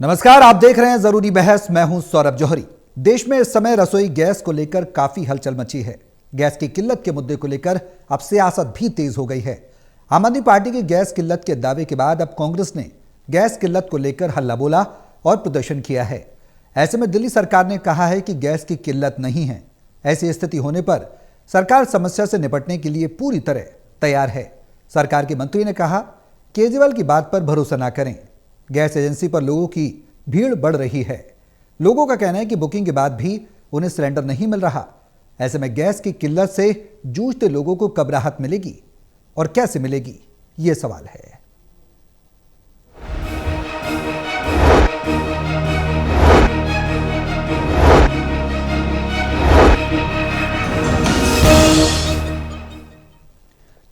नमस्कार, आप देख रहे हैं जरूरी बहस। मैं हूं सौरभ जौहरी। देश में इस समय रसोई गैस को लेकर काफी हलचल मची है। गैस की किल्लत के मुद्दे को लेकर अब सियासत भी तेज हो गई है। आम आदमी पार्टी की गैस किल्लत के दावे के बाद अब कांग्रेस ने गैस किल्लत को लेकर हल्ला बोला और प्रदर्शन किया है। ऐसे में दिल्ली सरकार ने कहा है कि गैस की किल्लत नहीं है। ऐसी स्थिति होने पर सरकार समस्या से निपटने के लिए पूरी तरह तैयार है। सरकार के मंत्री ने कहा, केजरीवाल की बात पर भरोसा ना करें। गैस एजेंसी पर लोगों की भीड़ बढ़ रही है। लोगों का कहना है कि बुकिंग के बाद भी उन्हें सिलेंडर नहीं मिल रहा। ऐसे में गैस की किल्लत से जूझते लोगों को कब राहत मिलेगी और कैसे मिलेगी, ये सवाल है।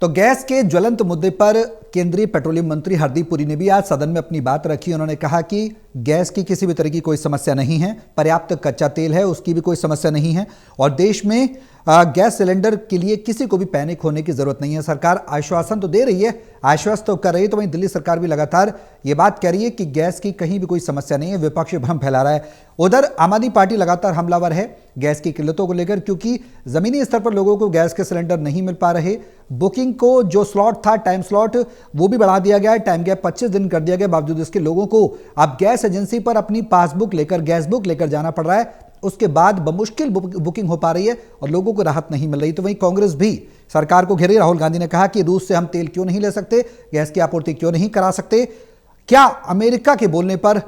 तो गैस के ज्वलंत मुद्दे पर केंद्रीय पेट्रोलियम मंत्री हरदीप पुरी ने भी आज सदन में अपनी बात रखी। उन्होंने कहा कि गैस की किसी भी तरह की कोई समस्या नहीं है, पर्याप्त कच्चा तेल है, उसकी भी कोई समस्या नहीं है और देश में गैस सिलेंडर के लिए किसी को भी पैनिक होने की जरूरत नहीं है। सरकार आश्वासन तो दे रही है, आश्वस्त तो कर रही है, तो वहीं दिल्ली सरकार भी लगातार ये बात कह रही है कि गैस की कहीं भी कोई समस्या नहीं है। विपक्ष भ्रम फैला रहा है। उधर आम आदमी पार्टी लगातार हमलावर है गैस की किल्लतों को लेकर, क्योंकि जमीनी स्तर पर लोगों को गैस के सिलेंडर नहीं मिल पा रहे। बुकिंग को जो स्लॉट था, टाइम स्लॉट, वो भी बढ़ा दिया गया है। टाइम गैप 25 दिन कर दिया गया। बावजूद इसके लोगों को अब गैस एजेंसी पर अपनी पासबुक लेकर, गैस बुक लेकर जाना पड़ रहा है। उसके बाद बमुश्किल बुकिंग हो पा रही है और लोगों को राहत नहीं मिल रही। तो वहीं कांग्रेस भी सरकार को घेरे। राहुल गांधी ने कहा कि रूस से हम तेल क्यों नहीं ले सकते, गैस की आपूर्ति क्यों नहीं करा सकते। क्या अमेरिका के बोलने पर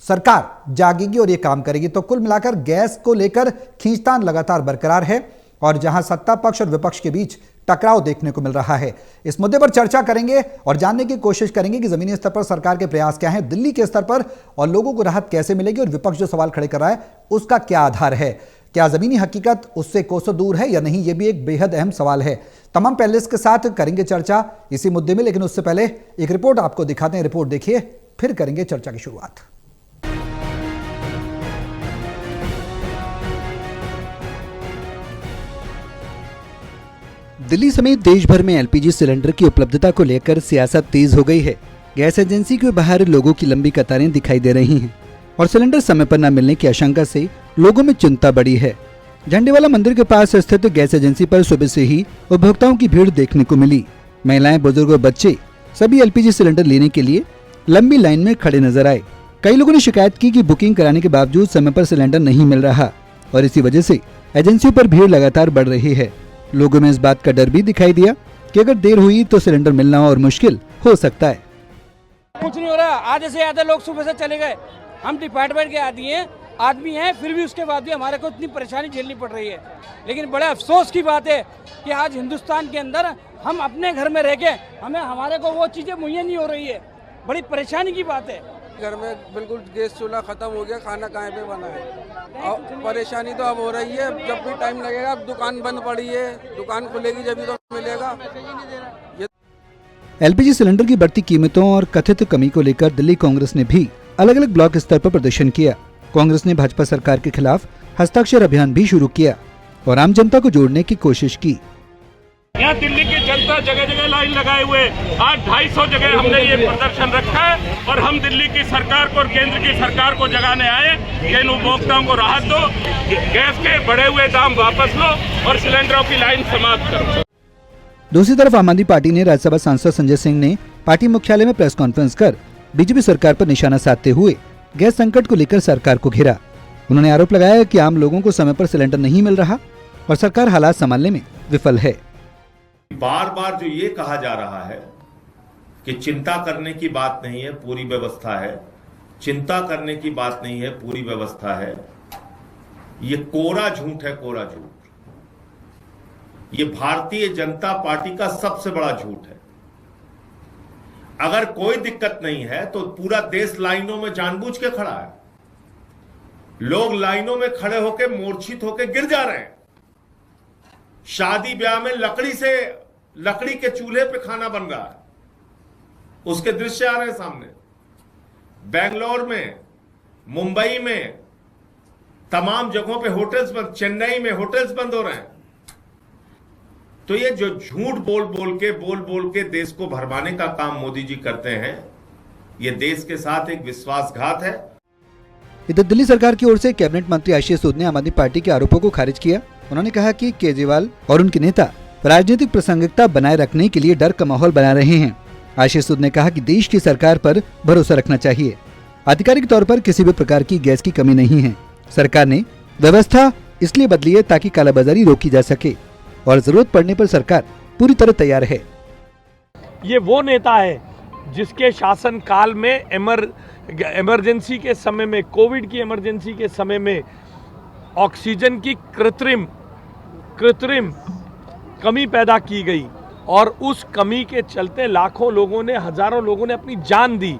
सरकार जागेगी और यह काम करेगी? तो कुल मिलाकर गैस को लेकर खींचतान लगातार बरकरार है और जहां सत्ता पक्ष और विपक्ष के बीच टकराव देखने को मिल रहा है। इस मुद्दे पर चर्चा करेंगे और जानने की कोशिश करेंगे कि जमीनी स्तर पर सरकार के प्रयास क्या हैं, दिल्ली के स्तर पर, और लोगों को राहत कैसे मिलेगी और विपक्ष जो सवाल खड़े कर रहा है उसका क्या आधार है। क्या जमीनी हकीकत उससे कोसों दूर है या नहीं, यह भी एक बेहद अहम सवाल है। तमाम पैनलिस्ट के साथ करेंगे चर्चा इसी मुद्दे में, लेकिन उससे पहले एक रिपोर्ट आपको दिखाते हैं। रिपोर्ट देखिए, फिर करेंगे चर्चा की शुरुआत। दिल्ली समेत देश भर में एलपीजी सिलेंडर की उपलब्धता को लेकर सियासत तेज हो गई है। गैस एजेंसी के बाहर लोगों की लंबी कतारें दिखाई दे रही हैं और सिलेंडर समय पर न मिलने की आशंका से लोगों में चिंता बढ़ी है। झंडेवाला मंदिर के पास स्थित गैस एजेंसी पर सुबह से ही उपभोक्ताओं की भीड़ देखने को मिली। महिलाएं, बुजुर्ग और बच्चे सभी एलपीजी सिलेंडर लेने के लिए लंबी लाइन में खड़े नजर आए। कई लोगों ने शिकायत की कि बुकिंग कराने के बावजूद समय पर सिलेंडर नहीं मिल रहा और इसी वजह से एजेंसियों पर भीड़ लगातार बढ़ रही है। लोगों में इस बात का डर भी दिखाई दिया कि अगर देर हुई तो सिलेंडर मिलना और मुश्किल हो सकता है। कुछ नहीं हो रहा, आधे से ज्यादा लोग सुबह से चले गए। हम डिपार्टमेंट के आदमी हैं, फिर भी उसके बाद भी हमारे को इतनी परेशानी झेलनी पड़ रही है। लेकिन बड़े अफसोस की बात है कि आज हिंदुस्तान के अंदर हम अपने घर में रह के हमारे को वो चीजें मुहैया नहीं हो रही है। बड़ी परेशानी की बात है। घर में बिल्कुल गैस चूल्हा खत्म हो गया, खाना कहाँ पे बना है। और परेशानी तो अब हो रही है, जब भी टाइम लगेगा। अब दुकान बंद पड़ी है, दुकान खुलेगी जब भी तो मिलेगा। एलपीजी सिलेंडर की बढ़ती कीमतों और कथित कमी को लेकर दिल्ली कांग्रेस ने भी अलग अलग ब्लॉक स्तर पर प्रदर्शन किया। कांग्रेस ने भाजपा सरकार के खिलाफ हस्ताक्षर अभियान भी शुरू किया और आम जनता को जोड़ने की कोशिश की। यहाँ दिल्ली की जनता जगह जगह लाइन लगाए हुए, आज 250 जगह हमने ये प्रदर्शन रखा है और हम दिल्ली की सरकार को और केंद्र की सरकार को जगाने आए कि इन उपभोक्ताओं को राहत दो, गैस के बढ़े हुए दाम वापस लो और सिलेंडरों की लाइन समाप्त करो। दूसरी तरफ आम आदमी पार्टी ने राज्यसभा सांसद संजय सिंह ने पार्टी मुख्यालय में प्रेस कॉन्फ्रेंस कर बीजेपी सरकार पर निशाना साधते हुए गैस संकट को लेकर सरकार को घेरा। उन्होंने आरोप लगाया कि आम लोगों को समय पर सिलेंडर नहीं मिल रहा और सरकार हालात संभालने में विफल है। बार बार जो ये कहा जा रहा है कि चिंता करने की बात नहीं है, पूरी व्यवस्था है, चिंता करने की बात नहीं है, पूरी व्यवस्था है, ये कोरा झूठ है, कोरा झूठ। ये भारतीय जनता पार्टी का सबसे बड़ा झूठ है। अगर कोई दिक्कत नहीं है तो पूरा देश लाइनों में जानबूझ के खड़ा है। लोग लाइनों में खड़े होकर मूर्छित होकर गिर जा रहे हैं। शादी ब्याह में लकड़ी के चूल्हे पे खाना बन रहा है, उसके दृश्य आ रहे हैं सामने। बेंगलोर में, मुंबई में, तमाम जगहों पे होटल्स बंद, चेन्नई में होटल्स बंद हो रहे हैं। तो ये जो झूठ बोल बोल के देश को भरमाने का काम मोदी जी करते हैं, ये देश के साथ एक विश्वासघात है। इधर दिल्ली सरकार की ओर से कैबिनेट मंत्री आशीष सूद ने आम आदमी पार्टी के आरोपों को खारिज किया। उन्होंने कहा कि केजरीवाल और उनके नेता राजनीतिक प्रासंगिकता बनाए रखने के लिए डर का माहौल बना रहे हैं। आशीष सूद ने कहा कि देश की सरकार पर भरोसा रखना चाहिए। आधिकारिक तौर पर किसी भी प्रकार की गैस की कमी नहीं है। सरकार ने व्यवस्था इसलिए बदली है ताकि कालाबाजारी रोकी जा सके और जरूरत पड़ने पर सरकार पूरी तरह तैयार है। ये वो नेता है जिसके शासन काल में इमरजेंसी के समय में, कोविड की इमरजेंसी के समय में ऑक्सीजन की कृत्रिम कमी पैदा की गई और उस कमी के चलते लाखों लोगों ने, हजारों लोगों ने अपनी जान दी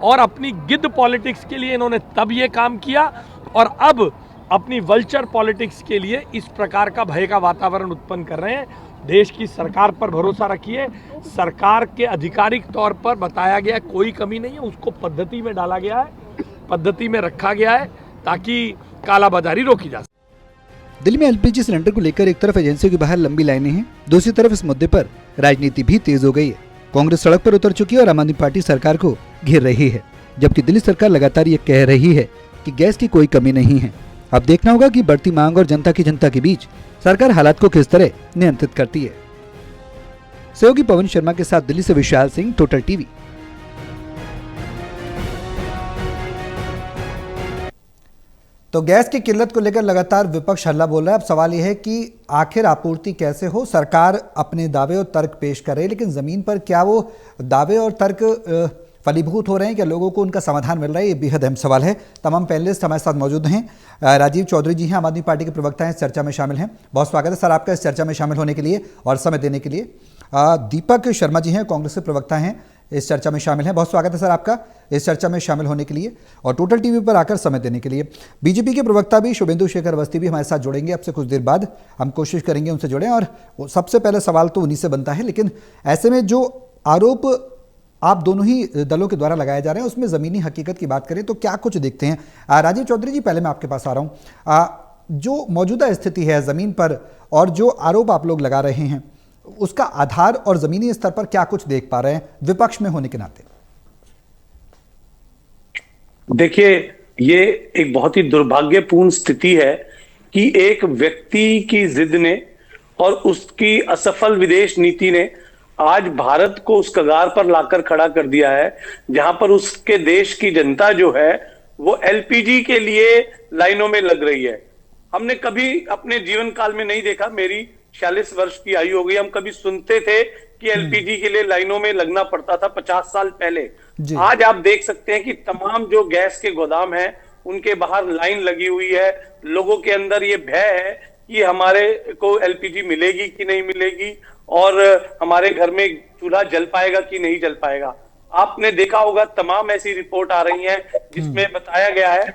और अपनी गिद्ध पॉलिटिक्स के लिए इन्होंने तब ये काम किया और अब अपनी वल्चर पॉलिटिक्स के लिए इस प्रकार का भय का वातावरण उत्पन्न कर रहे हैं। देश की सरकार पर भरोसा रखिए। सरकार के आधिकारिक तौर पर बताया गया कोई कमी नहीं है, उसको पद्धति में डाला गया है, पद्धति में रखा गया है ताकि कालाबाजारी रोकी जा सके। दिल्ली में एलपीजी सिलेंडर को लेकर एक तरफ एजेंसियों के बाहर लंबी लाइनें हैं, दूसरी तरफ इस मुद्दे पर राजनीति भी तेज हो गई है। कांग्रेस सड़क पर उतर चुकी है और आम आदमी पार्टी सरकार को घेर रही है, जबकि दिल्ली सरकार लगातार ये कह रही है कि गैस की कोई कमी नहीं है। अब देखना होगा कि बढ़ती मांग और जनता के बीच सरकार हालात को किस तरह नियंत्रित करती है। सहयोगी पवन शर्मा के साथ दिल्ली से विशाल सिंह, टोटल टीवी। तो गैस की किल्लत को लेकर लगातार विपक्ष हल्ला बोल रहा है। अब सवाल यह है कि आखिर आपूर्ति कैसे हो। सरकार अपने दावे और तर्क पेश कर रही है, लेकिन जमीन पर क्या वो दावे और तर्क फलीभूत हो रहे हैं, क्या लोगों को उनका समाधान मिल रहा है? ये बेहद अहम सवाल है। तमाम पैनलिस्ट हमारे साथ मौजूद हैं। राजीव चौधरी जी हैं, आम आदमी पार्टी के प्रवक्ता हैं, इस चर्चा में शामिल हैं। बहुत स्वागत है सर आपका इस चर्चा में शामिल होने के लिए और समय देने के लिए। दीपक शर्मा जी हैं, कांग्रेस के प्रवक्ता हैं, इस चर्चा में शामिल हैं। बहुत स्वागत है सर आपका इस चर्चा में शामिल होने के लिए और टोटल टीवी पर आकर समय देने के लिए। बीजेपी के प्रवक्ता भी शुभेंदु शेखर अवस्थी भी हमारे साथ जुड़ेंगे। अब से कुछ देर बाद हम कोशिश करेंगे उनसे जुड़ें और सबसे पहले सवाल तो उन्हीं से बनता है, लेकिन ऐसे में जो आरोप आप दोनों ही दलों के द्वारा लगाए जा रहे हैं उसमें ज़मीनी हकीकत की बात करें तो क्या कुछ देखते हैं? राजीव चौधरी जी, पहले मैं आपके पास आ रहा हूँ। जो मौजूदा स्थिति है ज़मीन पर और जो आरोप आप लोग लगा रहे हैं, उसका आधार और ज़मीनी स्तर पर क्या कुछ देख पा रहे हैं विपक्ष में होने के नाते? देखिए, ये एक बहुत ही दुर्भाग्यपूर्ण स्थिति है कि एक व्यक्ति की जिद ने और उसकी असफल विदेश नीति ने आज भारत को उस कगार पर लाकर खड़ा कर दिया है जहां पर उसके देश की जनता जो है वो एलपीजी के लिए लाइनों में लग रही है। हमने कभी अपने जीवन काल में नहीं देखा, मेरी 46 वर्ष की आयु हो गई, हम कभी सुनते थे कि एलपीजी के लिए लाइनों में लगना पड़ता था 50 साल पहले। आज आप देख सकते हैं कि तमाम जो गैस के गोदाम हैं उनके बाहर लाइन लगी हुई है। लोगों के अंदर ये भय है कि हमारे को एलपीजी मिलेगी कि नहीं मिलेगी और हमारे घर में चूल्हा जल पाएगा कि नहीं जल पाएगा। आपने देखा होगा तमाम ऐसी रिपोर्ट आ रही हैं जिसमें बताया गया है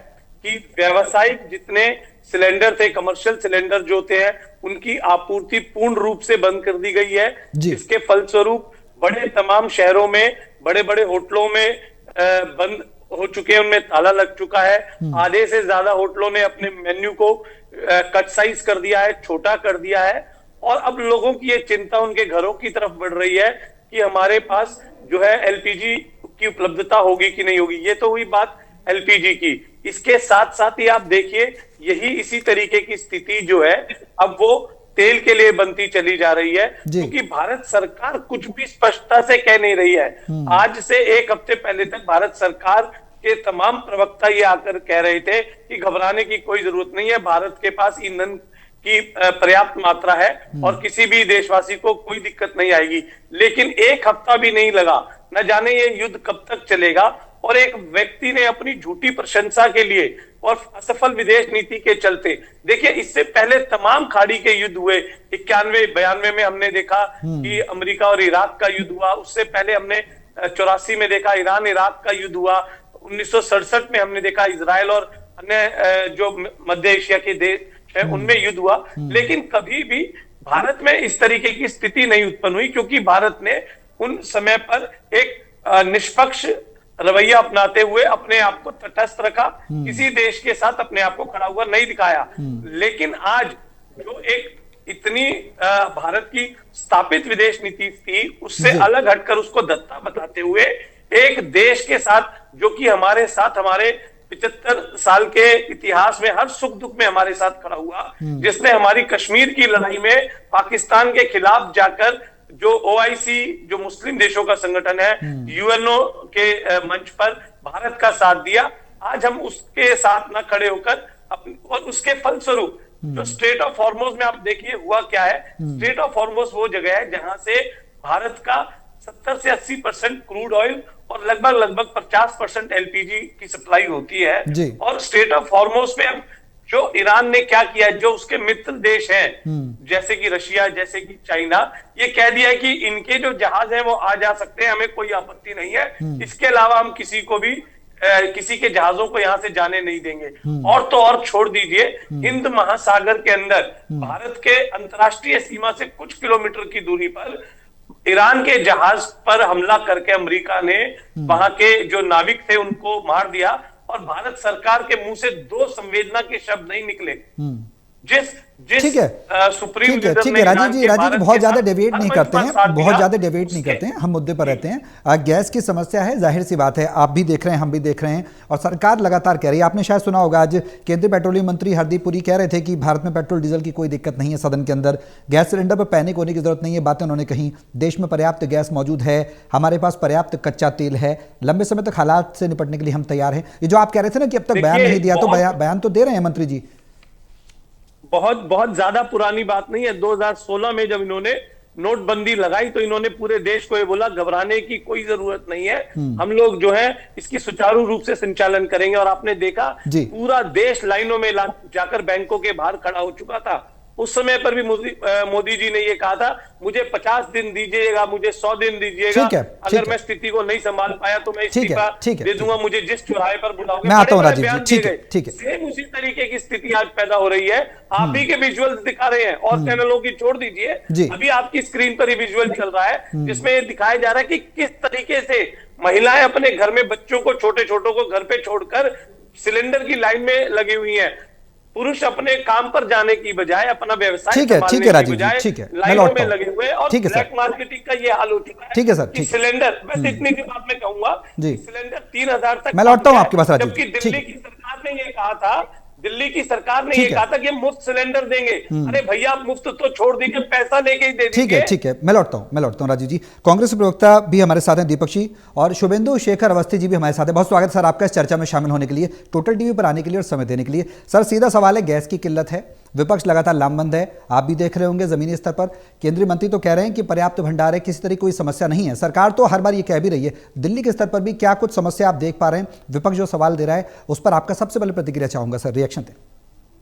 कि व्यावसायिक जितने सिलेंडर थे, कमर्शियल सिलेंडर जो होते हैं, उनकी आपूर्ति पूर्ण रूप से बंद कर दी गई है। इसके फलस्वरूप बड़े तमाम शहरों में बड़े बड़े होटलों में बंद हो चुके हैं, उनमें ताला लग चुका है। आधे से ज्यादा होटलों ने अपने मेन्यू को कट साइज कर दिया है, छोटा कर दिया है और अब लोगों की ये चिंता उनके घरों की तरफ बढ़ रही है कि हमारे पास जो है एलपीजी की उपलब्धता होगी कि नहीं होगी। ये तो हुई बात एलपीजी की। इसके साथ साथ ही आप देखिए यही इसी तरीके की स्थिति जो है अब वो तेल के लिए बनती चली जा रही है, क्योंकि भारत सरकार कुछ भी स्पष्टता से कह नहीं रही है। आज से एक हफ्ते पहले तक भारत सरकार के तमाम प्रवक्ता ये आकर कह रहे थे कि घबराने की कोई जरूरत नहीं है, भारत के पास ईंधन की पर्याप्त मात्रा है और किसी भी देशवासी को कोई दिक्कत नहीं आएगी। लेकिन एक हफ्ता भी नहीं लगा, न जाने ये युद्ध कब तक चलेगा और एक व्यक्ति ने अपनी झूठी प्रशंसा के लिए और असफल विदेश नीति के चलते, देखिए इससे पहले तमाम खाड़ी के युद्ध हुए। 91-92 में हमने देखा कि अमेरिका और इराक का युद्ध हुआ, उससे पहले हमने 84 में देखा ईरान इराक का युद्ध हुआ, 1967 में हमने देखा इजराइल और अन्य जो मध्य एशिया के देश है उनमें युद्ध हुआ। लेकिन कभी भी भारत में इस तरीके की स्थिति नहीं उत्पन्न हुई, क्योंकि भारत ने उन समय पर एक निष्पक्ष रवैया अपनाते हुए अपने आप को तटस्थ रखा, किसी देश के साथ अपने आप को खड़ा हुआ नहीं दिखाया। लेकिन आज जो एक इतनी भारत की स्थापित विदेश नीति थी उससे अलग हटकर उसको दत्ता बताते हुए एक देश के साथ जो कि हमारे साथ हमारे 75 साल के इतिहास में हर सुख दुख में हमारे साथ खड़ा हुआ, जिसने हमारी कश्मीर की लड़ाई में पाकिस्तान के खिलाफ जाकर, जो OIC जो मुस्लिम देशों का संगठन है, UNO के मंच पर भारत का साथ दिया, आज हम उसके साथ न खड़े होकर और उसके फलस्वरूप जो स्ट्रेट ऑफ हॉर्मोज में आप देखिए हुआ क्या है। स्ट्रेट ऑफ हॉर्मोज वो जगह है जहां से भारत का 70 से 80% क्रूड ऑयल और लगभग 50% LPG की सप्लाई होती है। और स्ट्रेट ऑफ हॉर्मोज में अब जो ईरान ने क्या किया, जो उसके मित्र देश हैं जैसे कि रशिया, जैसे कि चाइना, ये कह दिया है कि इनके जो जहाज हैं वो आ जा सकते हैं, हमें कोई आपत्ति नहीं है, इसके अलावा हम किसी को भी किसी के जहाजों को यहां से जाने नहीं देंगे। और तो और छोड़ दीजिए, हिंद महासागर के अंदर भारत के अंतर्राष्ट्रीय सीमा से कुछ किलोमीटर की दूरी पर ईरान के जहाज पर हमला करके अमेरिका ने वहां के जो नाविक थे उनको मार दिया, और भारत सरकार के मुंह से 2 संवेदना के शब्द नहीं निकले। जिस ठीक है सुप्रीम ठीक है राजीव जी बहुत ज्यादा डेविएट नहीं करते हैं, हम मुद्दे पर रहते हैं। गैस की समस्या है, जाहिर सी बात है, आप भी देख रहे हैं, हम भी देख रहे हैं, और सरकार लगातार कह रही है। आपने शायद सुना होगा, आज केंद्रीय पेट्रोलियम मंत्री हरदीप पुरी कह रहे थे कि भारत में पेट्रोल डीजल की कोई दिक्कत नहीं है, सदन के अंदर गैस सिलेंडर पर पैनिक होने की जरूरत नहीं है, बातें उन्होंने कही। देश में पर्याप्त गैस मौजूद है, हमारे पास पर्याप्त कच्चा तेल है, लंबे समय तक हालात से निपटने के लिए हम तैयार हैं। ये जो आप कह रहे थे ना कि अब तक बयान नहीं दिया, तो बयान तो दे रहे हैं मंत्री जी। बहुत ज्यादा पुरानी बात नहीं है। 2016 में जब इन्होंने नोटबंदी लगाई तो इन्होंने पूरे देश को ये बोला, घबराने की कोई जरूरत नहीं है, हम लोग जो है इसकी सुचारू रूप से संचालन करेंगे। और आपने देखा पूरा देश लाइनों में जाकर बैंकों के बाहर खड़ा हो चुका था। उस समय पर भी मोदी जी ने ये कहा था, मुझे 50 दिन दीजिएगा, मुझे 100 दिन दीजिएगा, अगर मैं स्थिति को नहीं संभाल पाया तो मैं इस्तीफा दे दूंगा, मुझे जिस चौराहे पर बुलाओगे। मैं आता हूं राजीव जी, ठीक है। सेम उसी तरीके की स्थिति आज पैदा हो रही है। आप ही के विजुअल्स दिखा रहे हैं, और चैनलों की छोड़ दीजिए, अभी आपकी स्क्रीन पर ही विजुअल चल रहा है जिसमें दिखाया जा रहा है कि किस तरीके से महिलाएं अपने घर में बच्चों को, छोटे छोटों को घर पे छोड़कर सिलेंडर की लाइन में लगी हुई हैं। पुरुष अपने काम पर जाने की बजाय अपना व्यवसाय ठीक है राजीव जी, ठीक है, लाइनों में लगे हुए, और ब्लैक मार्केटिंग का ये हाल हो चुका है। ठीक है सर, सिलेंडर, बस इतनी सी बात मैं कहूंगा, सिलेंडर 3000 तक मैं लौटता हूं आपके पास राजीव, जबकि दिल्ली की सरकार ने ये कहा था, दिल्ली की सरकार ने ये कहा था कि मुफ्त सिलेंडर देंगे। अरे भैया, मुफ्त तो छोड़ दीजिए, पैसा लेके ही दे दीजिए। ठीक है, मैं लौटता हूं राजीव जी। कांग्रेस प्रवक्ता भी हमारे साथ हैं, दीपक जी, और शुभेंदु शेखर अवस्थी जी भी हमारे साथ हैं। बहुत स्वागत सर आपका इस चर्चा में शामिल होने के लिए, टोटल टीवी पर आने के लिए और समय देने के लिए। सर सीधा सवाल है, गैस की किल्लत है, विपक्ष लगातार लामबंद है, आप भी देख रहे होंगे जमीनी स्तर पर, केंद्रीय मंत्री तो कह रहे हैं कि पर्याप्त भंडार है, किसी तरह कोई समस्या नहीं है, सरकार तो हर बार ये कह भी रही है। दिल्ली के स्तर पर भी क्या कुछ समस्या आप देख पा रहे हैं? विपक्ष जो सवाल दे रहा है उस पर आपका सबसे पहले प्रतिक्रिया चाहूंगा सर, रिएक्शन दें।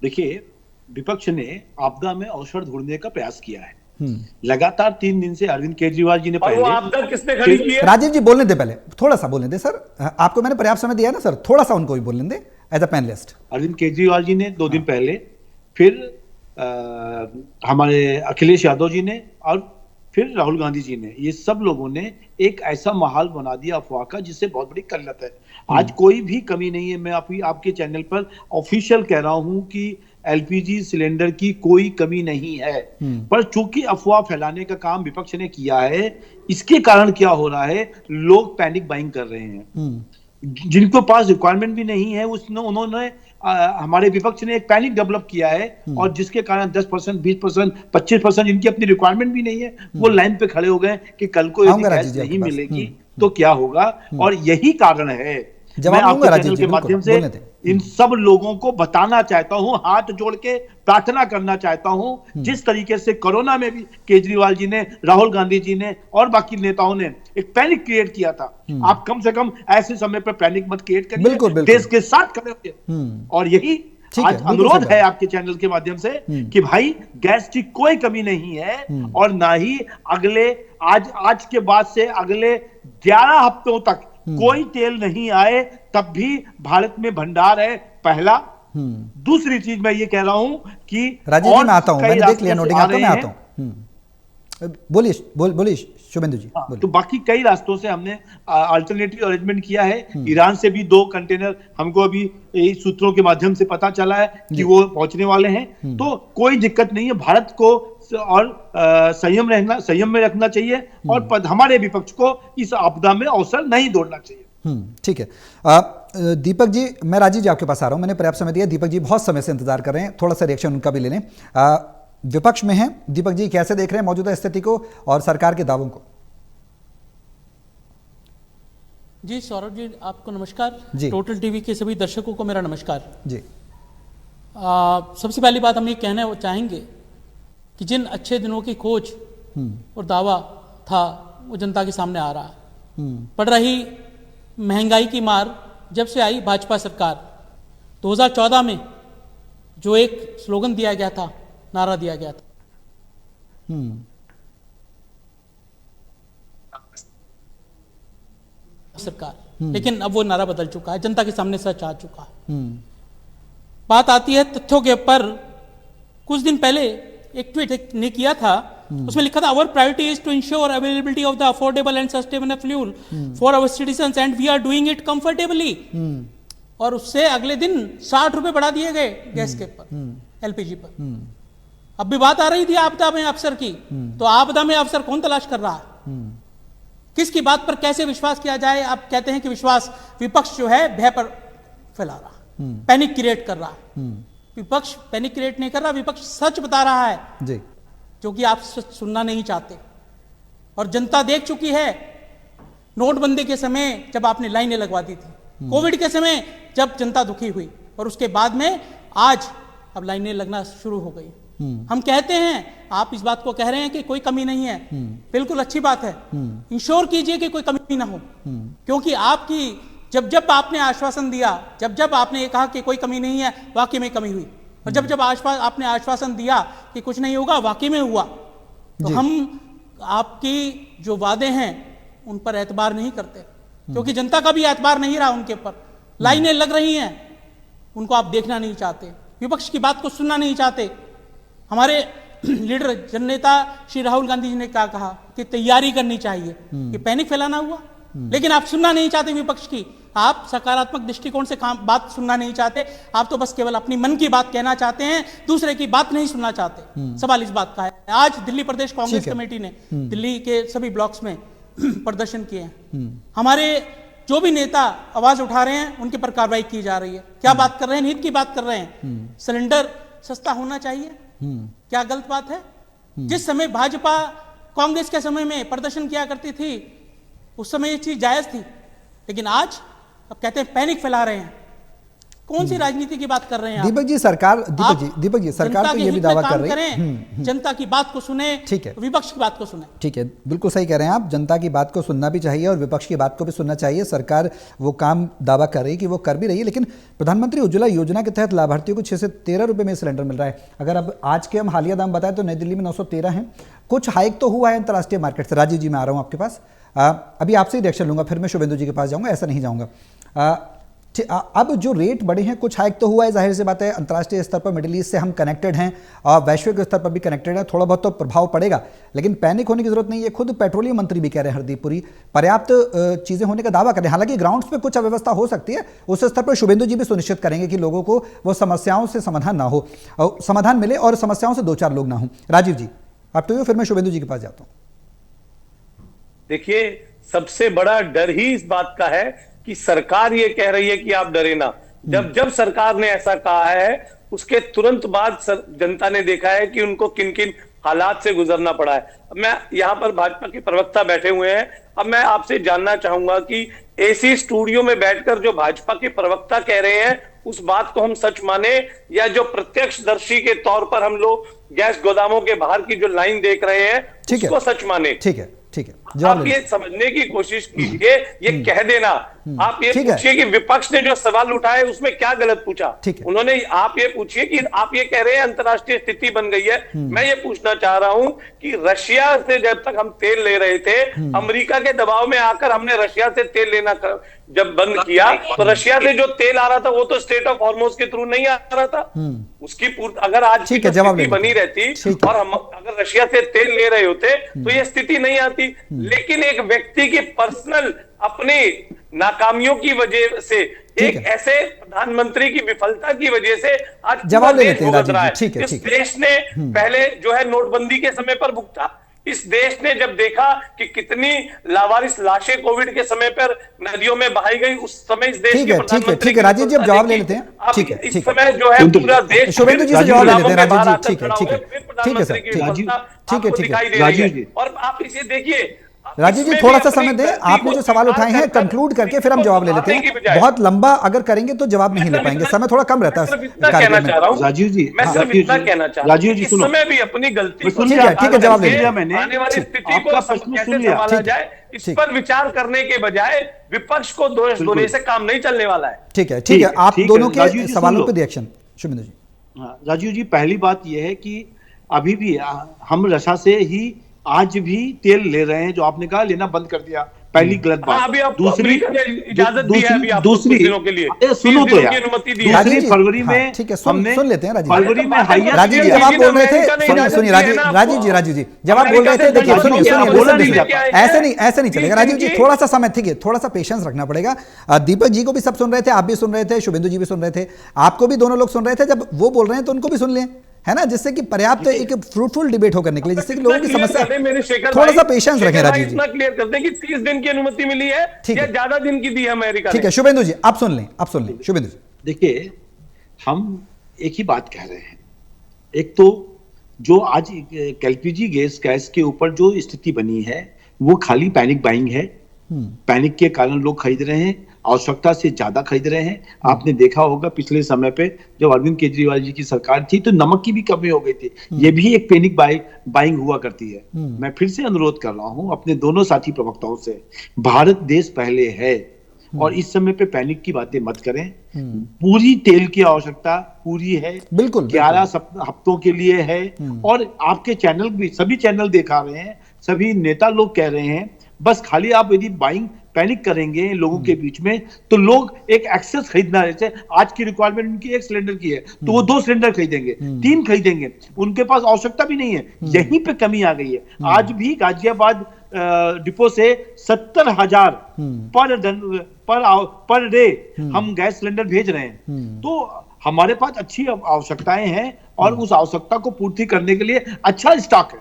देखिए, विपक्ष ने आपदा में अवसर ढूंढने का प्रयास किया है लगातार 3 दिन से। अरविंद केजरीवाल जी ने पहले, आपदा किसने खड़ी की है? राजीव जी बोलने दे, पहले थोड़ा सा बोलने दे सर, आपको मैंने पर्याप्त समय दिया ना सर, थोड़ा सा उनको भी बोलने दे as a panelist. Arvind Kejriwal ji ने 2 दिन पहले, फिर हमारे अखिलेश यादव जी ने, और फिर राहुल गांधी जी ने, ये सब लोगों ने एक ऐसा माहौल बना दिया अफवाह का, जिससे बहुत बड़ी किल्लत है। आज कोई भी कमी नहीं है। मैं आपके चैनल पर ऑफिशियल कह रहा हूं कि LPG सिलेंडर की कोई कमी नहीं है, पर चूंकि अफवाह फैलाने का काम विपक्ष ने किया है, इसके कारण क्या हो रहा है, लोग पैनिक बाइंग कर रहे हैं। जिनको पास रिक्वायरमेंट भी नहीं है, उन्होंने हमारे विपक्ष ने एक पैनिक डेवलप किया है, और जिसके कारण 10%, 20%, 25% जिनकी अपनी रिक्वायरमेंट भी नहीं है, वो लाइन पे खड़े हो गए कि कल को यदि गैस नहीं मिलेगी तो क्या होगा। और यही कारण है, मैं आपके चैनल के माध्यम से इन सब लोगों को बताना चाहता हूं, हाथ जोड़ के प्रार्थना करना चाहता हूं, जिस तरीके से कोरोना में भी केजरीवाल जी ने, राहुल गांधी जी ने और बाकी नेताओं ने एक पैनिक क्रिएट किया था, आप कम से कम ऐसे समय पर पैनिक मत क्रिएट करिए, देश के साथ खड़े होइए। और यही आज अनुरोध है आपके चैनल के माध्यम से कि भाई, गैस की कोई कमी नहीं है, और ना ही अगले आज के बाद से अगले 11 हफ्तों तक कोई तेल नहीं आए, तब भी भारत में भंडार है, पहला। दूसरी चीज मैं ये कह रहा हूं कि राजीव जी, मैं आता हूं, मैंने देख लिया नोटिंग, मैं आता हूं। बोलिए शुभेंदु जी हाँ, बोलिए। तो बाकी कई रास्तों से हमने अल्टरनेटिव अरेंजमेंट किया है। ईरान से भी 2 कंटेनर हमको अभी सूत्रों के माध्यम से पता चला है कि वो पहुंचने वाले हैं। तो कोई दिक्कत नहीं है। भारत को और संयम में रखना चाहिए और हमारे विपक्ष को इस आपदा में अवसर नहीं दौड़ना चाहिए। ठीक है। दीपक जी, मैं राजीव जी आपके पास आ रहा हूं। मैंने पर्याप्त समय दिया। दीपक जी बहुत समय से इंतजार कर रहे हैं, थोड़ा सा रिएक्शन उनका भी ले लें। विपक्ष में हैं दीपक जी, कैसे देख रहे हैं मौजूदा स्थिति को और सरकार के दावों को? जी सौरभ जी, आपको नमस्कार जी। टोटल टीवी के सभी दर्शकों को मेरा नमस्कार जी। सबसे पहली बात हम ये कहना चाहेंगे कि जिन अच्छे दिनों की खोज और दावा था वो जनता के सामने आ रहा है। पड़ रही महंगाई की मार जब से आई भाजपा सरकार, 2014 में जो एक स्लोगन दिया गया था, नारा दिया गया था, सरकार, लेकिन अब वो नारा बदल चुका है, जनता के सामने सच आ चुका है। बात आती है तथ्यों के ऊपर। कुछ दिन पहले एक ट्वीट ने किया था, उसमें लिखा था, our priority is to ensure availability of the affordable and sustainable fuel for our citizens and we are doing it comfortably. और उससे अगले दिन 60 रुपए बढ़ा दिए गए गैस के पर, एलपीजी पर। अब भी बात आ रही थी आपदा में अफसर की, तो आपदा में अफसर कौन तलाश कर रहा है? किसकी बात पर कैसे विश्वास किया जाए? आप कहते हैं कि विश्वास, विपक्ष जो है भय पर फैला रहा, पैनिक क्रिएट कर रहा है। विपक्ष पैनिक क्रिएट नहीं कर रहा, विपक्ष सच बता रहा है जी, जो कि आप सुनना नहीं चाहते। और जनता देख चुकी है, नोटबंदी के समय जब आपने लाइनें लगवा दी थी, कोविड के समय जब जनता दुखी हुई, और उसके बाद में आज अब लाइनें लगना शुरू हो गई। हम कहते हैं, आप इस बात को कह रहे हैं कि कोई कमी नहीं है, बिल्कुल अच्छी बात है। इंश्योर कीजिए कि कोई कमी ना हो, क्योंकि आपकी जब आपने आश्वासन दिया, जब आपने कहा कि कोई कमी नहीं है, वाकई में कमी हुई। और जब आपने आश्वासन दिया कि कुछ नहीं होगा, वाकई में हुआ। तो हम आपकी जो वादे हैं उन पर एतबार नहीं करते, क्योंकि जनता का भी एतबार नहीं रहा उनके ऊपर। लाइनें लग रही हैं, उनको आप देखना नहीं चाहते, विपक्ष की बात को सुनना नहीं चाहते। हमारे लीडर जननेता श्री राहुल गांधी जी ने क्या कहा कि तैयारी करनी चाहिए, कि पैनिक फैलाना हुआ, लेकिन आप सुनना नहीं चाहते विपक्ष की। आप सकारात्मक दृष्टिकोण से बात सुनना नहीं चाहते, आप तो बस केवल अपनी मन की बात कहना चाहते हैं, दूसरे की बात नहीं सुनना चाहते। सवाल इस बात का है। आज दिल्ली प्रदेश कांग्रेस कमेटी ने दिल्ली के सभी ब्लॉक्स में प्रदर्शन किए हैं। हमारे जो भी नेता आवाज उठा रहे हैं उनके पर कार्रवाई की जा रही है। क्या बात कर रहे हैं? नीति की बात कर रहे हैं। सिलेंडर सस्ता होना चाहिए, क्या गलत बात है? जिस समय भाजपा कांग्रेस के समय में प्रदर्शन किया करती थी, उस समय ये चीज जायज थी, लेकिन आज अब कहते हैं पैनिक फैला रहे हैं। कौन सी राजनीति की बात कर रहे हैं दीपक जी? सरकार तो ये भी दावा कर रही है, जनता की बात को सुने, ठीक है, विपक्ष की बात को सुने। ठीक है, बिल्कुल सही कह रहे हैं आप। जनता की बात को सुनना भी चाहिए और विपक्ष की बात को भी सुनना चाहिए। सरकार वो काम दावा कर रही है कि वो कर भी रही है, लेकिन प्रधानमंत्री उज्ज्वला योजना के तहत लाभार्थियों को 6 से 13 रुपए में सिलेंडर मिल रहा है। अगर अब आज के हम हालिया दाम बताएं तो नई दिल्ली में 913 है। कुछ हाइक तो हुआ है अंतर्राष्ट्रीय मार्केट से। राजीव जी, मैं आ रहा हूं आपके पास। अभी आपसे ही रिएक्शन लूंगा, फिर मैं शुभेंदु जी के पास जाऊंगा, ऐसा नहीं जाऊंगा। अब जो रेट बढ़े हैं, कुछ हाइक तो हुआ है, जाहिर सी बात है। अंतर्राष्ट्रीय स्तर पर मिडिल ईस्ट से हम कनेक्टेड हैं और वैश्विक स्तर पर भी कनेक्टेड हैं, थोड़ा बहुत तो प्रभाव पड़ेगा, लेकिन पैनिक होने की जरूरत नहीं है। खुद पेट्रोलियम मंत्री भी कह रहे हैं हरदीप पुरी, पर्याप्त चीजें होने का दावा कर रहे हैं। हालांकि ग्राउंड्स पे कुछ अव्यवस्था हो सकती है, उस स्तर पर शुभेंदु जी भी सुनिश्चित करेंगे कि लोगों को वो समस्याओं से समाधान ना हो, समाधान मिले और समस्याओं से 2-4 लोग ना हो। राजीव जी, आप तो फिर मैं शुभेंदु जी के पास जाता हूं। देखिए, सबसे बड़ा डर ही इस बात का है कि सरकार ये कह रही है कि आप डरे ना। जब सरकार ने ऐसा कहा है, उसके तुरंत बाद जनता ने देखा है कि उनको किन किन हालात से गुजरना पड़ा है। अब मैं यहाँ पर भाजपा के प्रवक्ता बैठे हुए हैं, अब मैं आपसे जानना चाहूंगा कि एसी स्टूडियो में बैठकर जो भाजपा के प्रवक्ता कह रहे हैं उस बात को हम सच माने, या जो प्रत्यक्षदर्शी के तौर पर हम लोग गैस गोदामों के बाहर की जो लाइन देख रहे हैं उसको सच माने? ठीक है, ठीक है, आप ये समझने की कोशिश कीजिए, ये कह देना। आप ये पूछिए कि विपक्ष ने जो सवाल उठाए उसमें क्या गलत पूछा उन्होंने। आप ये पूछिए कि आप ये कह रहे हैं अंतर्राष्ट्रीय स्थिति बन गई है। मैं ये पूछना चाह रहा हूं कि रशिया से जब तक हम तेल ले रहे थे, अमेरिका के दबाव में आकर हमने रशिया से तेल लेना जब बंद किया, तो रशिया से जो तेल आ रहा था वो तो स्टेट ऑफ हॉर्मोज के थ्रू नहीं आ रहा था। उसकी अगर आज की स्थिति बनी रहती और हम अगर रशिया से तेल ले रहे होते तो ये स्थिति नहीं आती। लेकिन एक व्यक्ति की पर्सनल अपनी नाकामियों की वजह से, एक ऐसे प्रधानमंत्री की विफलता की वजह से आज जवाब ले देश लेते हैं भुगत रहा है। राजीव जी, ठीक है, इस ठीक है। देश ने पहले जो है नोटबंदी के समय पर भुगता। इस देश ने जब देखा कि कितनी लावारिस लाशें कोविड के समय पर नदियों में बहाई गई, उस समय इस देश के प्रधानमंत्री ठीक है राजीव जी, अब जवाब ले लेते हैं। ठीक है, इस ठीक है, समय जो है पूरा देश शुभेंदु जी से जवाब ले लेते हैं राजीव जी। ठीक है, ठीक है, ठीक है सर, प्रधानमंत्री की ठीक है, विफलता ठीक है, आपको ठीक दिखाई है दे रही राजीव है। जी। और आप इसे देखिए, राजीव जी थोड़ा सा समय दें, आपने जो सवाल उठाए हैं कंक्लूड करके फिर हम जवाब ले लेते हैं। बहुत लंबा अगर करेंगे तो जवाब नहीं ले पाएंगे, समय थोड़ा कम रहता है कार्यक्रम में। राजीव जी, मैं सिर्फ इतना कहना चाह रहा हूं, राजीव जी इस सुनो, समय भी अपनी गलती को ठीक है, जवाब ले लिया मैंने, आने वाली स्थिति को आपका प्रश्न कैसे सुन लिया, संभाला जाए, इस पर विचार करने के बजाय विपक्ष को दोष देने से काम नहीं चलने वाला है। ठीक है, ठीक है, आप ठीक है, दोनों राजीव के जी सवालों सुन पे लो। रिएक्शन शुभेंदु जी। राजीव जी, पहली बात यह है कि अभी भी हम रशा से ही आज भी तेल ले रहे हैं, जो आपने कहा लेना बंद कर दिया, पहली गलत बात। अभी आपको दूसरी अमेरिका ने इजाजत दी है अभी आपको दूसरी कुछ दिनों के लिए, सुनो 30 तो दिनों यार, की अनुमति दी है। दूसरी फरवरी में ठीक है, हमने सुन लेते हैं राजीव फरवरी में राजीव जी जब आप बोल रहे थे, सुनिए राजीव जी जब आप बोल रहे थे, देखिए सुनिए, ऐसे नहीं चलेगा राजीव जी, थोड़ा सा समय, ठीक है, थोड़ा सा पेशेंस रखना पड़ेगा। दीपक जी को भी सब सुन रहे थे, आप भी सुन रहे थे, शुभेंदु जी भी सुन रहे थे, आपको भी दोनों लोग सुन रहे थे, जब वो बोल रहे हैं तो उनको भी सुन लें, है ना, जिससे कि पर्याप्त एक फ्रूटफुल डिबेट हो करने के लिए, जिससे कि लोगों की समस्या, थोड़ा सा पेशेंस रखें राजीव जी। इतना क्लियर करते हैं कि 30 दिन की अनुमति मिली है या ज्यादा दिन की दी है अमेरिका ने। ठीक है शुभेंदु जी, आप सुन लें शुभेंदु जी। देखिए, हम एक ही बात कह रहे हैं, एक तो जो आज एलपीजी गैस के ऊपर जो स्थिति बनी है वो खाली पैनिक बाइंग है। पैनिक के कारण लोग खरीद रहे हैं, आवश्यकता से ज्यादा खरीद रहे हैं। आपने देखा होगा पिछले समय पे जब अरविंद केजरीवाल जी की सरकार थी तो नमक की भी कमी हो गई थी, ये भी एक पैनिक बाइंग हुआ करती है। मैं फिर से अनुरोध कर रहा हूं अपने दोनों साथी प्रवक्ताओं से, भारत देश पहले है और इस समय पे पैनिक की बातें मत करें। पूरी तेल की आवश्यकता पूरी है, बिल्कुल 11 हफ्तों के लिए है। और आपके चैनल भी, सभी चैनल दिखा रहे हैं, सभी नेता लोग कह रहे हैं, बस खाली आप यदि पैनिक करेंगे लोगों के बीच में तो लोग एक एक्सेस खरीदना, जैसे आज की रिक्वायरमेंट उनकी 1 सिलेंडर की है तो वो 2 सिलेंडर खरीदेंगे, 3 खरीदेंगे, उनके पास आवश्यकता भी नहीं है। यहीं पे कमी आ गई है। आज भी गाजियाबाद डिपो से 70,000 पर डे हम गैस सिलेंडर भेज रहे हैं। तो हमारे पास अच्छी आवश्यकताएं हैं और उस आवश्यकता को पूर्ति करने के लिए अच्छा स्टॉक है।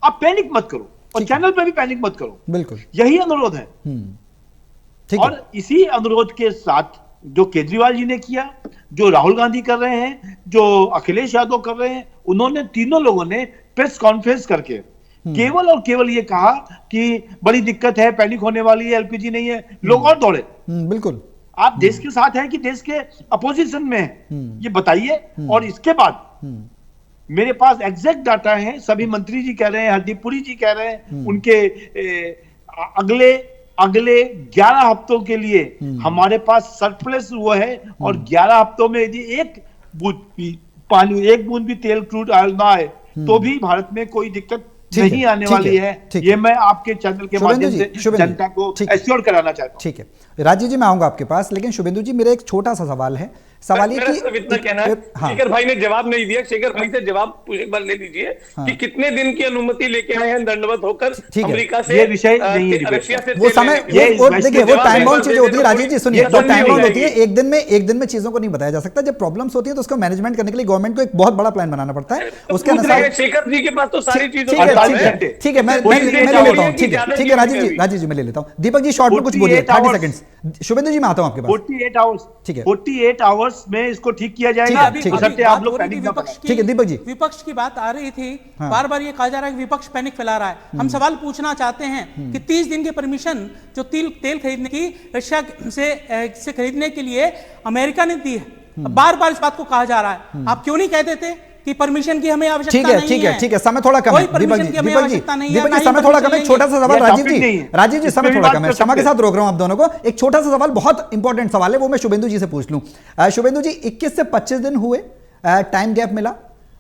आप पैनिक मत करो और चैनल पे भी पैनिक मत करो, बिल्कुल यही अनुरोध है। और इसी अनुरोध के साथ जो केजरीवाल जी ने किया, जो राहुल गांधी कर रहे हैं, जो अखिलेश यादव कर रहे हैं, उन्होंने तीनों लोगों ने प्रेस कॉन्फ्रेंस करके केवल और केवल ये कहा कि बड़ी दिक्कत है, पैनिक होने वाली है, एलपीजी नहीं है, लोग और दौड़े। बिल्कुल, आप देश के साथ हैं कि देश के अपोजिशन में हैं, ये बताइए। और इसके बाद मेरे पास एग्जैक्ट डाटा है, सभी मंत्री जी कह रहे हैं, हरदीप पुरी जी कह रहे हैं, उनके अगले 11 हफ्तों के लिए हमारे पास सरप्लस हुआ है। और 11 हफ्तों में यदि एक बूंद भी तेल क्रूड ऑयल ना आए तो भी भारत में कोई दिक्कत नहीं आने वाली है। ये मैं आपके चैनल के माध्यम से जनता को एश्योर कराना चाहता हूं। ठीक है राजीव जी, मैं आऊंगा आपके पास, लेकिन शुभेंदु जी मेरा एक छोटा सा सवाल है। सवाल ये कि इतना कहना है, शेखर भाई ने जवाब नहीं दिया, शेखर भाई से जवाब एक बार ले लीजिए कि कितने दिन की अनुमति लेके आए हैं दंडवत होकर अमेरिका से, ये विषय नहीं है, रशिया से वो समय, देखिए वो टाइम बाउंड चीजें होती है राजीव जी, सुनिए, वो टाइम बाउंड होती है, एक दिन में चीजों को नहीं बताया जा सकता। जब प्रॉब्लम्स होती है तो उसको मैनेजमेंट करने के लिए गवर्नमेंट को एक बहुत बड़ा प्लान बनाना पड़ता है। उसके अनुसार शेखर जी के पास तो सारी चीजें, ठीक है, मैं ले लेता हूँ। ठीक है राजीव जी मैं ले लेता हूँ। दीपक जी शॉर्ट में कुछ बोलिए, 30 सेकंड्स। शुभेंदु जी मैं आता हूँ आपके पास। 48 आवर्स, ठीक है, 48 आवर्स में इसको ठीक किया जाएगा। आप लोग ठीक है दीपक जी, विपक्ष की बात आ रही थी, बार बार ये कहा जा रहा है कि विपक्ष पैनिक फैला रहा है। हम सवाल पूछना चाहते हैं कि 30 दिन की परमिशन जो तेल खरीदने की रशिया से खरीदने के लिए अमेरिका ने दी है, बार बार इस बात को कहा जा रहा है, आप क्यों नहीं कह देते कि परमिशन की हमें आवश्यकता नहीं है? ठीक है, समय थोड़ा कम है दीपक जी, समय थोड़ा कम है। छोटा सा सवाल राजीव जी समय थोड़ा कम है, क्षमा के साथ रोक रहा हूं आप दोनों को। एक छोटा सा सवाल, बहुत इंपॉर्टेंट सवाल है, वो मैं शुभेंदु जी से पूछ लूं। शुभेंदु जी, 21 से 25 दिन हुए टाइम गैप मिला,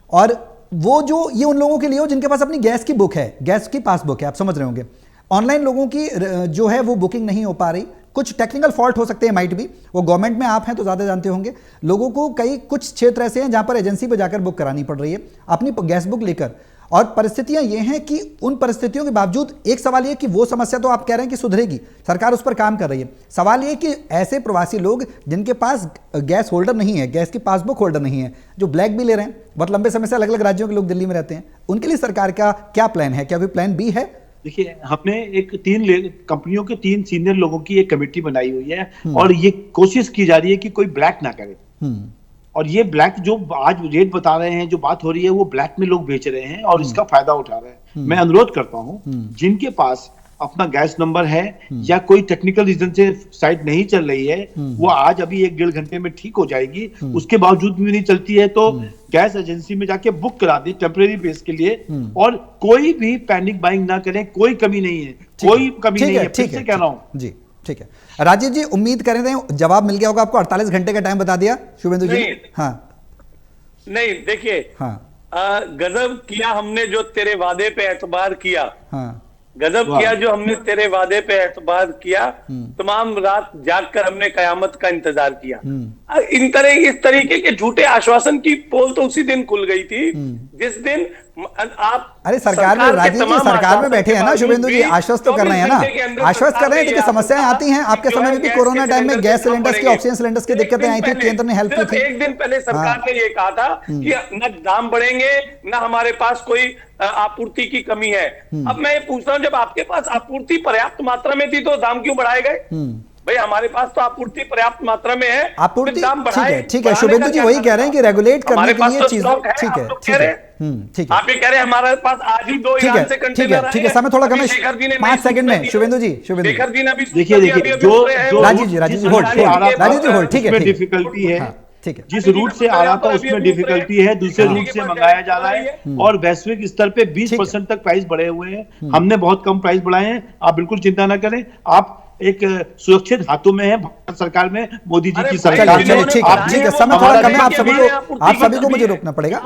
और वो जो ये उन लोगों के लिए हो जिनके पास अपनी गैस की बुक है, गैस की पासबुक है, आप समझ रहे होंगे। ऑनलाइन लोगों की जो है वो बुकिंग नहीं हो पा रही, कुछ टेक्निकल फॉल्ट हो सकते हैं, माइट भी, वो गवर्नमेंट में आप हैं तो ज़्यादा जानते होंगे। लोगों को कुछ क्षेत्र ऐसे हैं जहां पर एजेंसी पर जाकर बुक करानी पड़ रही है। अपनी गैस बुक लेकर और परिस्थितियां ये हैं कि उन परिस्थितियों के बावजूद एक सवाल ये कि वो समस्या तो आप कह रहे हैं कि सुधरेगी, सरकार उस पर काम कर रही है। सवाल ये कि ऐसे प्रवासी लोग जिनके पास गैस होल्डर नहीं है, गैस की पासबुक होल्डर नहीं है, जो ब्लैक भी ले रहे हैं, बहुत लंबे समय से अलग अलग राज्यों के लोग दिल्ली में रहते हैं, उनके लिए सरकार का क्या प्लान है? क्या कोई प्लान बी है? देखिए, हमने एक 3 कंपनियों के 3 सीनियर लोगों की एक कमेटी बनाई हुई है और ये कोशिश की जा रही है कि कोई ब्लैक ना करे। और ये ब्लैक जो आज रेट बता रहे हैं, जो बात हो रही है, वो ब्लैक में लोग बेच रहे हैं और इसका फायदा उठा रहे हैं। मैं अनुरोध करता हूं, जिनके पास अपना गैस नंबर है या कोई टेक्निकल रीजन से साइट नहीं चल रही है, वो आज अभी 1-1.5 घंटे में ठीक हो जाएगी। उसके बावजूद भी नहीं चलती है तो गैस एजेंसी में जाके बुक करा दे टेम्परेरी बेस के लिए। और कोई भी पैनिक बाइंग ना करें, कोई कमी नहीं है, कोई कमी नहीं है, फिर से कह रहा हूं जी। ठीक है राजीव जी, उम्मीद करें थे जवाब मिल गया होगा आपको। 48 घंटे का टाइम बता दिया शुभेंदु जी। हाँ नहीं, देखिए, गजब किया हमने जो तेरे वादे पे एतबार किया। गजब किया जो हमने तेरे वादे पे एतबार किया। तमाम रात जागकर हमने कयामत का इंतजार किया। इस तरीके के झूठे आश्वासन की पोल तो उसी दिन खुल गई थी जिस दिन आप अरे सरकार में, राजीव जी सरकार में बैठे हैं ना शुभेंदु जी, आश्वस्त तो कर रहे हैं ना, आश्वस्त कर रहे हैं। देखिए समस्याएं आती हैं, आपके समय में भी कोरोना टाइम में गैस सिलेंडर्स की, ऑक्सीजन सिलेंडर्स की दिक्कतें आई थी, केंद्र ने हेल्प की थी। एक दिन पहले सरकार ने ये कहा था कि न दाम बढ़ेंगे, न हमारे पास कोई आपूर्ति की कमी है। अब मैं ये पूछ रहा हूँ, जब आपके पास आपूर्ति पर्याप्त मात्रा में थी तो दाम क्यों बढ़ाए गए? भाई हमारे पास तो आपूर्ति पर्याप्त मात्रा में है, आपूर्ति ठीक है शुभेंदु जी वही कह रहे हैं कि रेगुलेट करने के लिए चीज ठीक है ठीक है आप ये कह रहे हैं हमारे पास आज ही 2 ईरान से कंटेनर ठीक है समय थोड़ा कम है, 5 सेकंड में शुभेंदु जी देखिए जो राजीव जी होल्ड ठीक है, डिफिकल्टी है, जिस रूट से आ रहा था उसमें डिफिकल्टी है, दूसरे रूट से मंगाया जा रहा है और वैश्विक स्तर पे 20% तक प्राइस बढ़े हुए हैं। हमने बहुत कम प्राइस बढ़ाए हैं, आप बिल्कुल चिंता ना करें। आप एक सुरक्षित हाथों में है भारत सरकार में, मोदी जी की सरकार। ठीक है समय थोड़ा कम है, आप सभी को मुझे रोकना पड़ेगा।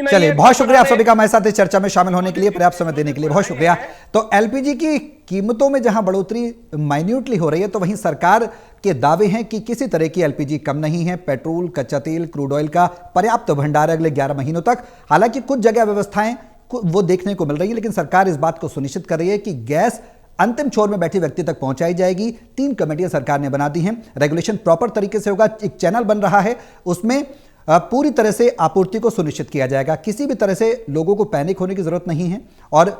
चलिए बहुत शुक्रिया आप सभी का हमारे साथ इस चर्चा में शामिल होने के लिए, पर्याप्त समय देने के लिए बहुत शुक्रिया। तो एलपीजी की कीमतों में जहां बढ़ोतरी माइन्यूटली हो रही है, तो वहीं सरकार के दावे हैं कि किसी तरह की एलपीजी कम नहीं है। पेट्रोल, कच्चा तेल, क्रूड ऑयल का पर्याप्त भंडार है अगले 11 महीनों तक। हालांकि कुछ जगह व्यवस्थाएं वो देखने को मिल रही है, लेकिन सरकार इस बात को सुनिश्चित कर रही है कि गैस अंतिम छोर में बैठे व्यक्ति तक पहुंचाई जाएगी। 3 कमेटियां सरकार ने बना दी हैं, रेगुलेशन प्रॉपर तरीके से होगा, एक चैनल बन रहा है, उसमें पूरी तरह से आपूर्ति को सुनिश्चित किया जाएगा। किसी भी तरह से लोगों को पैनिक होने की जरूरत नहीं है और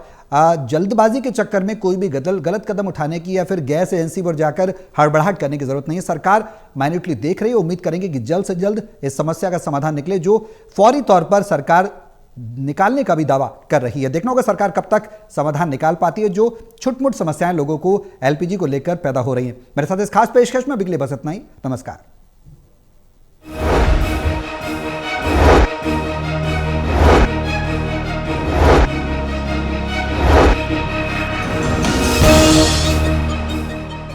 जल्दबाजी के चक्कर में कोई भी गलत कदम उठाने की या फिर गैस एजेंसी पर जाकर हड़बड़ाहट करने की जरूरत नहीं है। सरकार माइन्यूटली देख रही है, उम्मीद करेंगे कि जल्द से जल्द इस समस्या का समाधान निकले, जो फौरी तौर पर सरकार निकालने का भी दावा कर रही है। देखना होगा सरकार कब तक समाधान निकाल पाती है जो छुटमुट समस्याएं लोगों को एलपीजी को लेकर पैदा हो रही हैं। मेरे साथ इस खास पेशकश में बिगले बस इतना ही। नमस्कार।